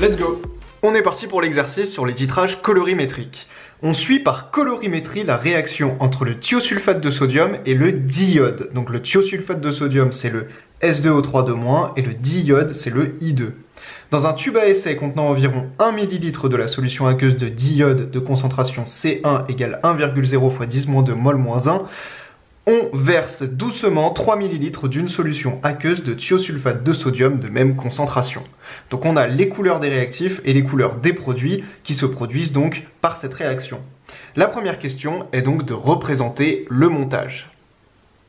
Let's go! On est parti pour l'exercice sur les titrages colorimétriques. On suit par colorimétrie la réaction entre le thiosulfate de sodium et le diiode. Donc le thiosulfate de sodium, c'est le S2O3- et le diiode, c'est le I2. Dans un tube à essai contenant environ 1 ml de la solution aqueuse de diode de concentration C1 égale 1,0 fois 10-2 mol-1, on verse doucement 3 ml d'une solution aqueuse de thiosulfate de sodium de même concentration. Donc on a les couleurs des réactifs et les couleurs des produits qui se produisent donc par cette réaction. La première question est donc de représenter le montage.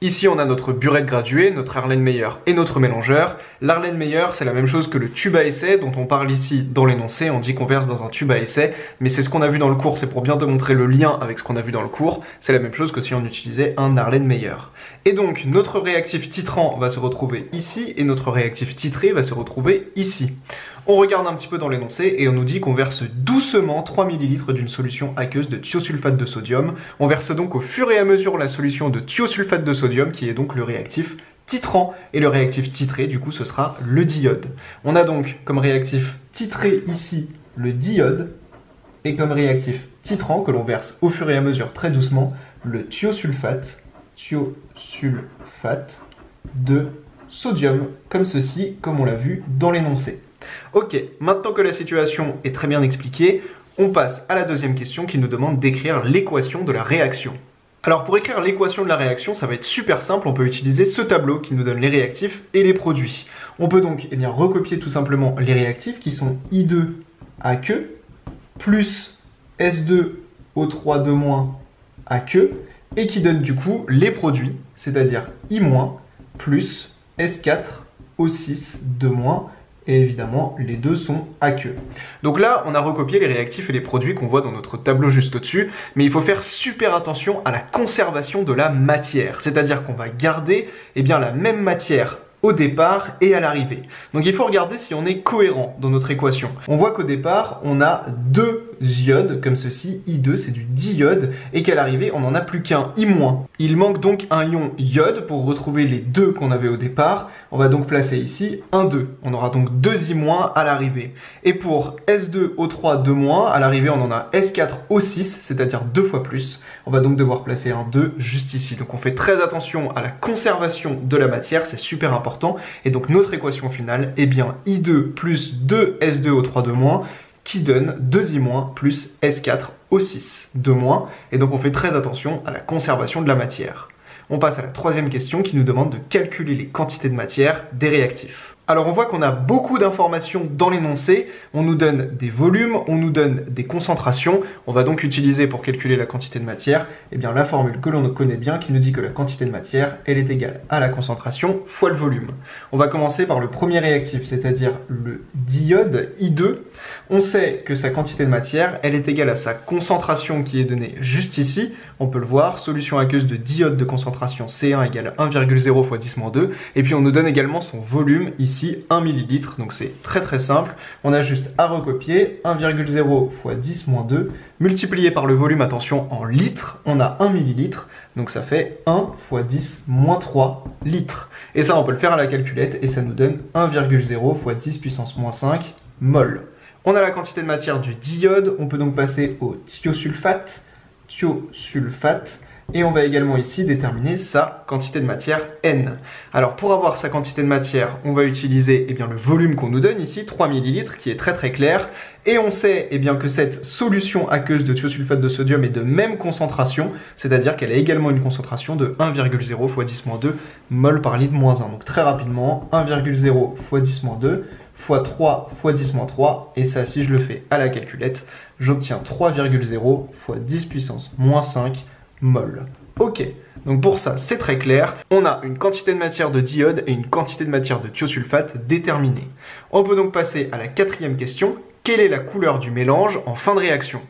Ici, on a notre burette graduée, notre Erlenmeyer et notre mélangeur. L'Erlenmeyer, c'est la même chose que le tube à essai dont on parle ici dans l'énoncé. On dit qu'on verse dans un tube à essai, mais c'est ce qu'on a vu dans le cours. C'est pour bien te montrer le lien avec ce qu'on a vu dans le cours. C'est la même chose que si on utilisait un Erlenmeyer. Et donc, notre réactif titrant va se retrouver ici et notre réactif titré va se retrouver ici. On regarde un petit peu dans l'énoncé et on nous dit qu'on verse doucement 3 ml d'une solution aqueuse de thiosulfate de sodium. On verse donc au fur et à mesure la solution de thiosulfate de sodium qui est donc le réactif titrant. Et le réactif titré, du coup, ce sera le diode. On a donc comme réactif titré ici le diode et comme réactif titrant que l'on verse au fur et à mesure très doucement le thiosulfate de sodium comme ceci, comme on l'a vu dans l'énoncé. Ok, maintenant que la situation est très bien expliquée, on passe à la deuxième question qui nous demande d'écrire l'équation de la réaction. Alors pour écrire l'équation de la réaction, ça va être super simple, on peut utiliser ce tableau qui nous donne les réactifs et les produits. On peut donc recopier tout simplement les réactifs qui sont I2AQ plus S2O3- AQ et qui donnent du coup les produits, c'est-à-dire I- plus S4O6- et évidemment, les deux sont aqueux. Donc là, on a recopié les réactifs et les produits qu'on voit dans notre tableau juste au-dessus, mais il faut faire super attention à la conservation de la matière. C'est-à-dire qu'on va garder la même matière au départ et à l'arrivée. Donc il faut regarder si on est cohérent dans notre équation. On voit qu'au départ, on a deux iodes, comme ceci, I2, c'est du diode, et qu'à l'arrivée, on n'en a plus qu'un I-. Il manque donc un ion iode pour retrouver les deux qu'on avait au départ. On va donc placer ici un 2. On aura donc 2 I- à l'arrivée. Et pour S2O3- à l'arrivée, on en a S4O6, c'est-à-dire 2 fois plus. On va donc devoir placer un 2 juste ici. Donc on fait très attention à la conservation de la matière, c'est super important. Et donc notre équation finale est bien I2 plus 2 S2O3- qui donne 2 I- plus S4O6- et donc on fait très attention à la conservation de la matière. On passe à la troisième question qui nous demande de calculer les quantités de matière des réactifs. Alors on voit qu'on a beaucoup d'informations dans l'énoncé, on nous donne des volumes, on nous donne des concentrations, on va donc utiliser pour calculer la quantité de matière la formule que l'on connaît bien qui nous dit que la quantité de matière elle est égale à la concentration fois le volume. On va commencer par le premier réactif, c'est-à-dire le diode I2. On sait que sa quantité de matière elle est égale à sa concentration qui est donnée juste ici, on peut le voir, solution aqueuse de diode de concentration C1 égale 1,0 fois 10-2, et puis on nous donne également son volume ici 1 ml, donc c'est très très simple. On a juste à recopier 1,0 fois 10-2 multiplié par le volume, attention, en litres, on a 1 millilitre, donc ça fait 1 fois 10-3 litres. Et ça, on peut le faire à la calculette et ça nous donne 1,0 fois 10 puissance moins 5 mol. On a la quantité de matière du diode, on peut donc passer au thiosulfate, et on va également ici déterminer sa quantité de matière N. Alors pour avoir sa quantité de matière, on va utiliser le volume qu'on nous donne ici, 3 ml, qui est très très clair. Et on sait que cette solution aqueuse de thiosulfate de sodium est de même concentration, c'est-à-dire qu'elle a également une concentration de 1,0 fois 10-2 mol par litre moins 1. Donc très rapidement, 1,0 fois 10-2 fois 3 fois 10-3, et ça, si je le fais à la calculette, j'obtiens 3,0 fois 10 puissance moins 5 mol. Ok, donc pour ça, c'est très clair. On a une quantité de matière de diode et une quantité de matière de thiosulfate déterminée. On peut donc passer à la quatrième question. Quelle est la couleur du mélange en fin de réaction ?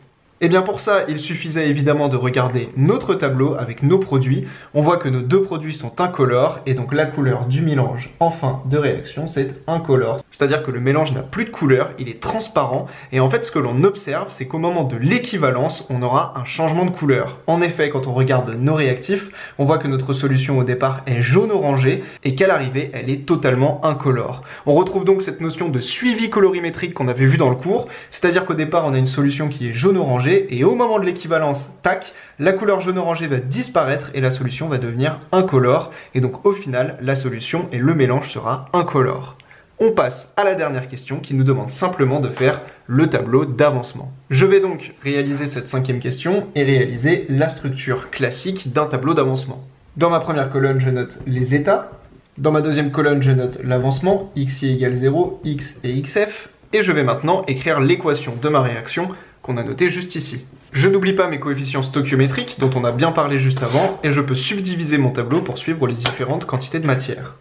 Eh bien pour ça, il suffisait évidemment de regarder notre tableau avec nos produits. On voit que nos deux produits sont incolores et donc la couleur du mélange en fin de réaction, c'est incolore. C'est-à-dire que le mélange n'a plus de couleur, il est transparent et en fait ce que l'on observe, c'est qu'au moment de l'équivalence, on aura un changement de couleur. En effet, quand on regarde nos réactifs, on voit que notre solution au départ est jaune-orangé et qu'à l'arrivée, elle est totalement incolore. On retrouve donc cette notion de suivi colorimétrique qu'on avait vu dans le cours, c'est-à-dire qu'au départ, on a une solution qui est jaune-orangé et au moment de l'équivalence, tac, la couleur jaune-orangé va disparaître et la solution va devenir incolore. Et donc au final, la solution et le mélange sera incolore. On passe à la dernière question qui nous demande simplement de faire le tableau d'avancement. Je vais donc réaliser cette 5e question et réaliser la structure classique d'un tableau d'avancement. Dans ma première colonne, je note les états. Dans ma deuxième colonne, je note l'avancement, xi égale 0, x et xf. Et je vais maintenant écrire l'équation de ma réaction qu'on a noté juste ici. Je n'oublie pas mes coefficients stoichiométriques dont on a bien parlé juste avant et je peux subdiviser mon tableau pour suivre les différentes quantités de matière.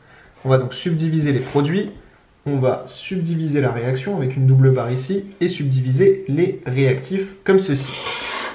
On va donc subdiviser les produits, on va subdiviser la réaction avec une double barre ici et subdiviser les réactifs comme ceci.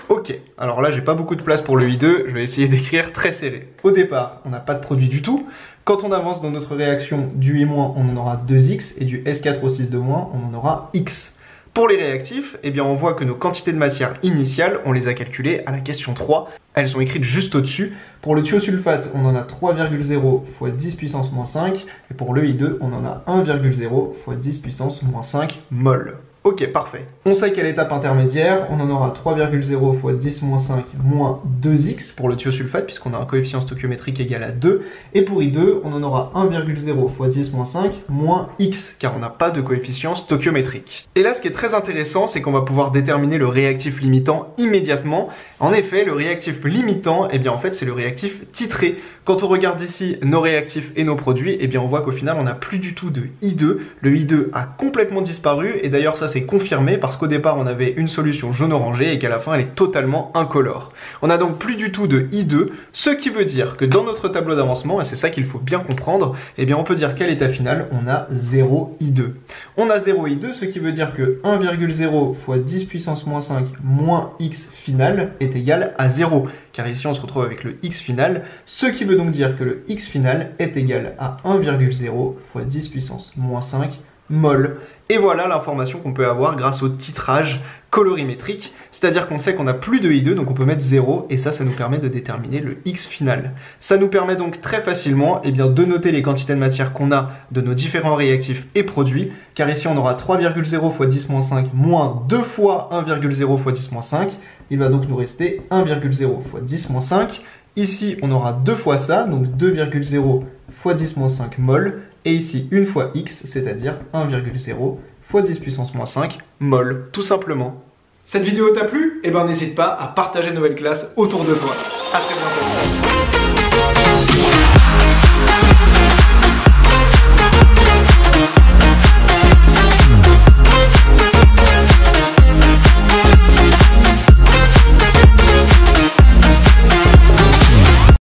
Ok, alors là j'ai pas beaucoup de place pour le I2, je vais essayer d'écrire très serré. Au départ, on n'a pas de produit du tout. Quand on avance dans notre réaction du I-, on en aura 2x et du S4O6 de-, on en aura x. Pour les réactifs, eh bien on voit que nos quantités de matière initiales, on les a calculées à la question 3. Elles sont écrites juste au-dessus. Pour le thiosulfate, on en a 3,0 fois 10 puissance moins 5. Et pour le I2, on en a 1,0 fois 10 puissance moins 5 mol. Ok, parfait. On sait qu'à l'étape intermédiaire, on en aura 3,0 fois 10 moins 5 moins 2x pour le thiosulfate, puisqu'on a un coefficient stoichiométrique égal à 2. Et pour I2, on en aura 1,0 fois 10 moins 5 moins x, car on n'a pas de coefficient stoichiométrique. Et là, ce qui est très intéressant, c'est qu'on va pouvoir déterminer le réactif limitant immédiatement. En effet, le réactif limitant, eh bien en fait, c'est le réactif titré. Quand on regarde ici nos réactifs et nos produits, eh bien on voit qu'au final, on n'a plus du tout de I2. Le I2 a complètement disparu, et d'ailleurs ça c'est confirmé parce qu'au départ on avait une solution jaune-orangé et qu'à la fin elle est totalement incolore. On n'a donc plus du tout de I2, ce qui veut dire que dans notre tableau d'avancement, et c'est ça qu'il faut bien comprendre, eh bien on peut dire qu'à l'état final, on a 0 I2. On a 0 I2, ce qui veut dire que 1,0 fois 10 puissance moins 5 moins x final est égal à 0. Car ici on se retrouve avec le x final, ce qui veut donc dire que le x final est égal à 1,0 fois 10 puissance moins 5 mol. Et voilà l'information qu'on peut avoir grâce au titrage colorimétrique, c'est-à-dire qu'on sait qu'on n'a plus de I2, donc on peut mettre 0, et ça nous permet de déterminer le X final. Ça nous permet donc très facilement de noter les quantités de matière qu'on a de nos différents réactifs et produits, car ici on aura 3,0 fois 10 moins 5 moins 2 fois 1,0 fois 10 moins 5, il va donc nous rester 1,0 fois 10 moins 5, ici on aura 2 fois ça, donc 2,0 fois 10 moins 5 mol, et ici une fois x, c'est-à-dire 1,0 fois 10 puissance moins 5 mol, tout simplement. Cette vidéo t'a plu? Eh ben n'hésite pas à partager Nouvelle Classe autour de toi. À très bientôt.